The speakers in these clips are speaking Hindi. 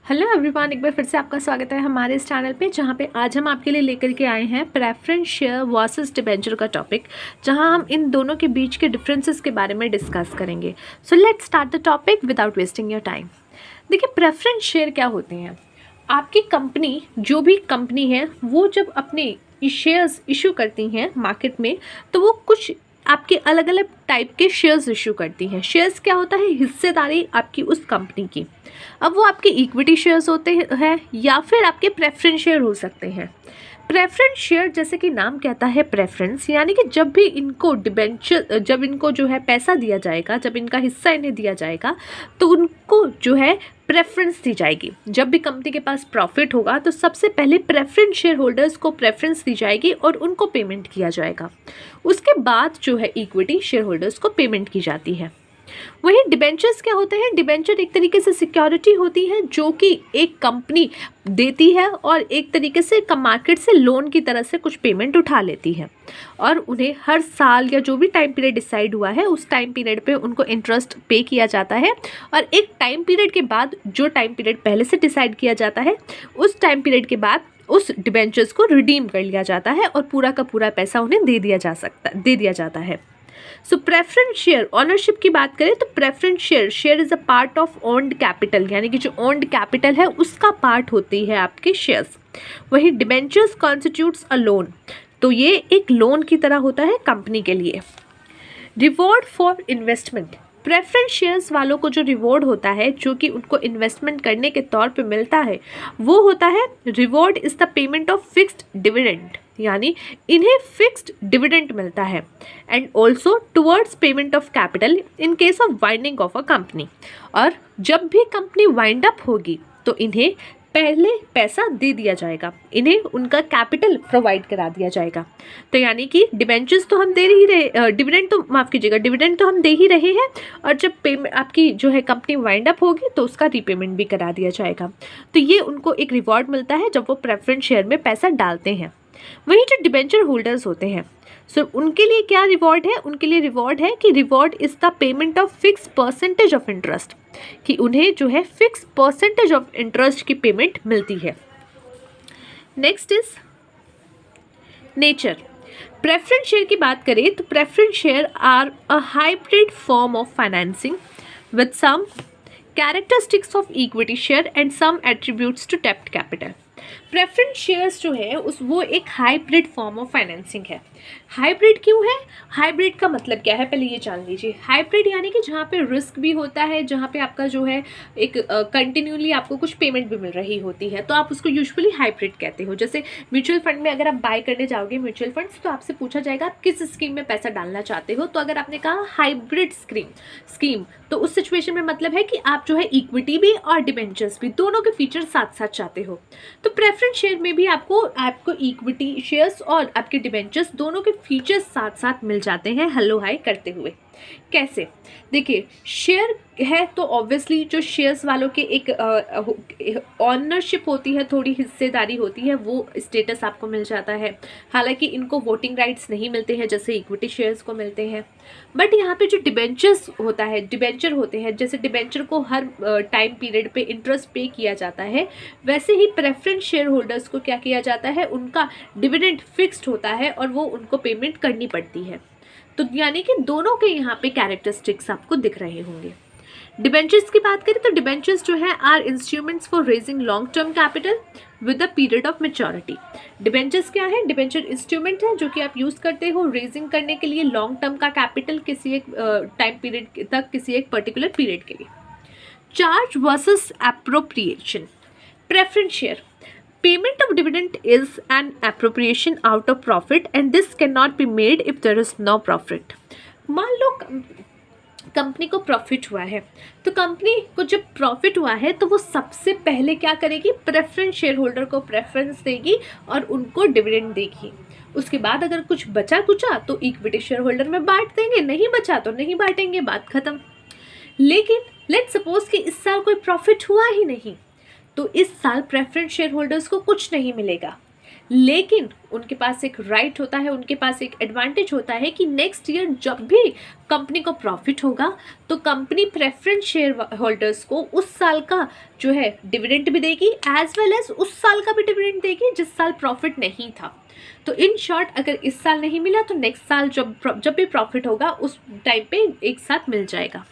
हेलो एवरीवन, एक बार फिर से आपका स्वागत है हमारे इस चैनल पे, जहाँ पे आज हम आपके लिए लेकर के आए हैं प्रेफरेंस शेयर वर्सेस डिबेंचर का टॉपिक, जहाँ हम इन दोनों के बीच के डिफरेंसेस के बारे में डिस्कस करेंगे। So let's start the topic without wasting your time. देखिए, प्रेफरेंस शेयर क्या होते हैं। आपकी कंपनी, जो भी कंपनी है, वो जब अपने शेयर्स इशू करती हैं मार्केट में, तो वो कुछ आपके अलग अलग टाइप के शेयर्स इशू करती हैं। शेयर्स क्या होता है? हिस्सेदारी आपकी उस कंपनी की। अब वो आपके इक्विटी शेयर्स होते हैं या फिर आपके प्रेफरेंस शेयर हो सकते हैं। प्रेफरेंस शेयर, जैसे कि नाम कहता है प्रेफरेंस, यानी कि जब भी इनको डिबेंचर, जब इनको जो है पैसा दिया जाएगा, जब इनका हिस्सा इन्हें दिया जाएगा, तो उनको जो है प्रेफरेंस दी जाएगी। जब भी कंपनी के पास प्रॉफिट होगा तो सबसे पहले प्रेफरेंस शेयर होल्डर्स को प्रेफरेंस दी जाएगी और उनको पेमेंट किया जाएगा। उसके बाद जो है इक्विटी शेयर होल्डर्स को पेमेंट की जाती है। वहीं डिबेंचर्स क्या होते हैं? डिबेंचर एक तरीके से सिक्योरिटी होती है जो कि एक कंपनी देती है और एक तरीके से मार्केट से लोन की तरह से कुछ पेमेंट उठा लेती है, और उन्हें हर साल या जो भी टाइम पीरियड डिसाइड हुआ है उस टाइम पीरियड पे उनको इंटरेस्ट पे किया जाता है, और एक टाइम पीरियड के बाद, जो टाइम पीरियड पहले से डिसाइड किया जाता है, उस टाइम पीरियड के बाद उस डिबेंचर्स को रिडीम कर लिया जाता है और पूरा का पूरा पैसा उन्हें दे दिया जाता है। सो प्रेफरेंस शेयर ऑनरशिप की बात करें तो preference share is a part of owned capital, यानी कि जो ओन्ड कैपिटल है उसका पार्ट होती है आपके शेयर्स। वही डिबेंचर्स कॉन्स्टिट्यूट्स अ लोन, तो ये एक लोन की तरह होता है कंपनी के लिए। Reward for investment, preference shares वालों को जो रिवॉर्ड होता है, जो कि उनको इन्वेस्टमेंट करने के तौर पे मिलता है, वो होता है reward is the payment of fixed dividend, यानी इन्हें फिक्स्ड डिविडेंड मिलता है, and also towards payment of capital in case of winding of a company. और जब भी कंपनी वाइंड अप होगी तो इन्हें पहले पैसा दे दिया जाएगा, इन्हें उनका कैपिटल प्रोवाइड करा दिया जाएगा। तो यानी कि डिबेंचर्स तो हम दे ही रहे, डिविडेंड तो माफ़ कीजिएगा, डिविडेंड तो हम दे ही रहे हैं, और जब पेमेंट आपकी जो है कंपनी वाइंड अप होगी तो उसका रीपेमेंट भी करा दिया जाएगा। तो ये उनको एक रिवॉर्ड मिलता है जब वो प्रेफरेंस शेयर में पैसा डालते हैं। वहीं जो डिबेंचर होल्डर्स होते हैं, सो उनके लिए क्या रिवॉर्ड है? उनके लिए रिवॉर्ड है कि reward is the payment of fix percentage of interest, कि उन्हें जो है फिक्स परसेंटेज ऑफ इंटरेस्ट की पेमेंट मिलती है। Next is nature. Preference share की बात करें तो preference share are a hybrid form of financing with some characteristics of equity share and some attributes to डेब्ट कैपिटल। प्रेफरेंस शेयर्स जो है वो एक हाइब्रिड फॉर्म ऑफ फाइनेंसिंग है। हाइब्रिड क्यों है? हाइब्रिड का मतलब क्या है, पहले ये जान लीजिए। हाइब्रिड यानी कि जहाँ पे रिस्क भी होता है, जहाँ पे आपका जो है एक कंटिन्यूली आपको कुछ पेमेंट भी मिल रही होती है, तो आप उसको यूजुअली हाइब्रिड कहते हो। जैसे म्यूचुअल फंड में अगर आप बाय करने जाओगे म्यूचुअल फंड्स, तो आपसे पूछा जाएगा आप किस स्कीम में पैसा डालना चाहते हो, तो अगर आपने कहा हाइब्रिड स्कीम, तो उस सिचुएशन में मतलब है कि आप जो है इक्विटी भी और डिबेंचर्स भी दोनों के फीचर साथ साथ चाहते हो। तो प्रेफरेंस शेयर में भी आपको इक्विटी शेयर्स और आपके डिबेंचर्स दोनों के फीचर्स साथ साथ मिल जाते हैं हेलो हाई करते हुए। कैसे? देखिए, शेयर है तो ऑब्वियसली जो शेयर्स वालों के एक ऑनरशिप होती है, थोड़ी हिस्सेदारी होती है, वो स्टेटस आपको मिल जाता है। हालांकि इनको वोटिंग राइट्स नहीं मिलते हैं जैसे इक्विटी शेयर्स को मिलते हैं। बट यहाँ पे जो डिबेंचर्स होता है, डिबेंचर होते हैं, जैसे डिबेंचर को हर टाइम पीरियड पे इंटरेस्ट पे किया जाता है, वैसे ही प्रेफरेंस शेयर होल्डर्स को क्या किया जाता है, उनका डिविडेंड फिक्स्ड होता है और वो उनको पेमेंट करनी पड़ती है। तो यानी कि दोनों के यहाँ पे कैरेक्टरिस्टिक्स आपको दिख रहे होंगे। डिबेंचर्स की बात करें तो डिबेंचर्स जो है are instruments for raising long term capital with a period of maturity. Debentures क्या है? डिबेंचर इंस्ट्रूमेंट है जो कि आप यूज करते हो रेजिंग करने के लिए लॉन्ग टर्म का कैपिटल किसी एक टाइम पीरियड तक, किसी एक पर्टिकुलर पीरियड के लिए। Charge versus appropriation. Preference share, payment of dividend is an appropriation out of profit and this cannot be made if there is no profit। मान लो कंपनी को प्रॉफिट हुआ है, तो कंपनी को जब प्रॉफिट हुआ है तो वो सबसे पहले क्या करेगी? प्रेफरेंस शेयर होल्डर को प्रेफरेंस देगी और उनको डिविडेंड देगी। उसके बाद अगर कुछ बचा कुचा तो इक्विटी शेयर होल्डर में बांट देंगे, नहीं बचा तो नहीं बांटेंगे, बात खत्म। लेकिन लेट्स सपोज कि इस साल कोई प्रॉफिट हुआ ही नहीं, तो इस साल प्रेफरेंस शेयर होल्डर्स को कुछ नहीं मिलेगा। लेकिन उनके पास एक राइट होता है, उनके पास एक एडवांटेज होता है कि नेक्स्ट ईयर जब भी कंपनी को प्रॉफिट होगा तो कंपनी प्रेफरेंस शेयर होल्डर्स को उस साल का जो है डिविडेंड भी देगी, एज वेल एज उस साल का भी डिविडेंड देगी जिस साल प्रॉफिट नहीं था। तो इन शॉर्ट, अगर इस साल नहीं मिला तो नेक्स्ट साल जब भी प्रॉफिट होगा उस टाइम पे एक साथ मिल जाएगा।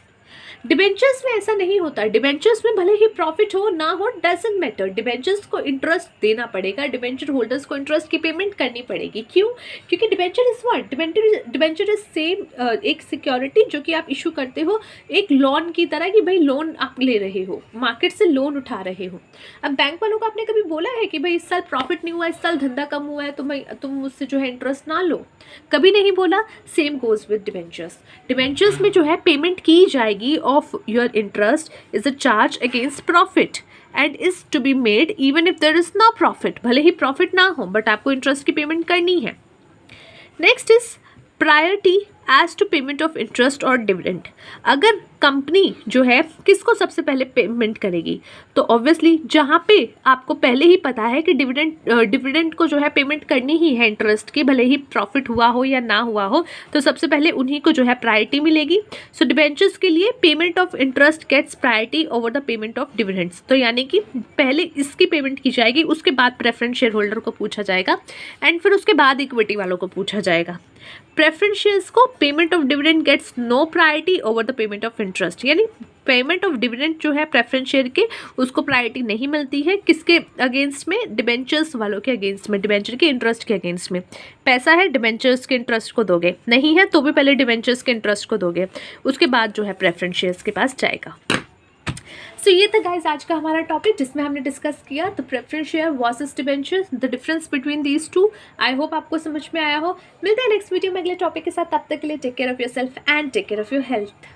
डिबेंचर्स में ऐसा नहीं होता। डिबेंचर्स में भले ही प्रॉफिट हो ना हो, डजंट मैटर, डिबेंचर्स को इंटरेस्ट देना पड़ेगा, डिबेंचर होल्डर्स को इंटरेस्ट की पेमेंट करनी पड़ेगी। क्यों? क्योंकि debenture is what, debenture is same एक सिक्योरिटी जो कि आप इशू करते हो एक लोन की तरह, कि भाई लोन आप ले रहे हो, मार्केट से लोन उठा रहे हो। अब बैंक वालों को आपने कभी बोला है कि भाई इस साल प्रॉफिट नहीं हुआ, इस साल धंधा कम हुआ है, तो तुम मुझसे जो है इंटरेस्ट ना लो? कभी नहीं बोला। Same goes with debentures. Debentures में जो है पेमेंट की जाएगी of your interest is a charge against profit and is to be made even if there is no profit. भले ही प्रॉफिट ना हो बट आपको इंटरेस्ट की पेमेंट करनी है। Next is priority as to payment of interest और डिविडेंड। अगर कंपनी जो है किसको सबसे पहले पेमेंट करेगी, तो ऑब्वियसली जहाँ पे आपको पहले ही पता है कि डिविडेंड को जो है पेमेंट करनी ही है इंटरेस्ट की, भले ही प्रॉफिट हुआ हो या ना हुआ हो, तो सबसे पहले उन्हीं को जो है प्रायोरिटी मिलेगी। सो डिबेंचर्स के लिए payment of interest gets priority over the payment of dividends. तो यानी कि पहले इसकी पेमेंट की जाएगी, उसके बाद प्रेफरेंस शेयर होल्डर को पूछा जाएगा एंड फिर उसके बाद इक्विटी वालों को पूछा जाएगा। प्रेफरेंस शेयर्स को payment of dividend gets no priority over the payment of interest, यानी पेमेंट ऑफ डिविडेंड जो है प्रेफरेंस शेयर के, उसको प्रायोरिटी नहीं मिलती है। किसके अगेंस्ट में? डिबेंचर्स वालों के अगेंस्ट में, डिबेंचर के इंटरेस्ट के अगेंस्ट में। पैसा है, डिबेंचर्स के इंटरेस्ट को दोगे, नहीं है तो भी पहले डिबेंचर्स के इंटरेस्ट को दोगे, उसके बाद जो है प्रेफरेंस शेयर्स के पास जाएगा। सो ये था गाइज आज का हमारा टॉपिक जिसमें हमने डिस्कस किया the preference share versus debentures, the difference between these two. I hope आपको समझ में आया हो। मिलते हैं नेक्स्ट वीडियो में अगले टॉपिक के साथ। तब तक के लिए take care of yourself and take care of your health.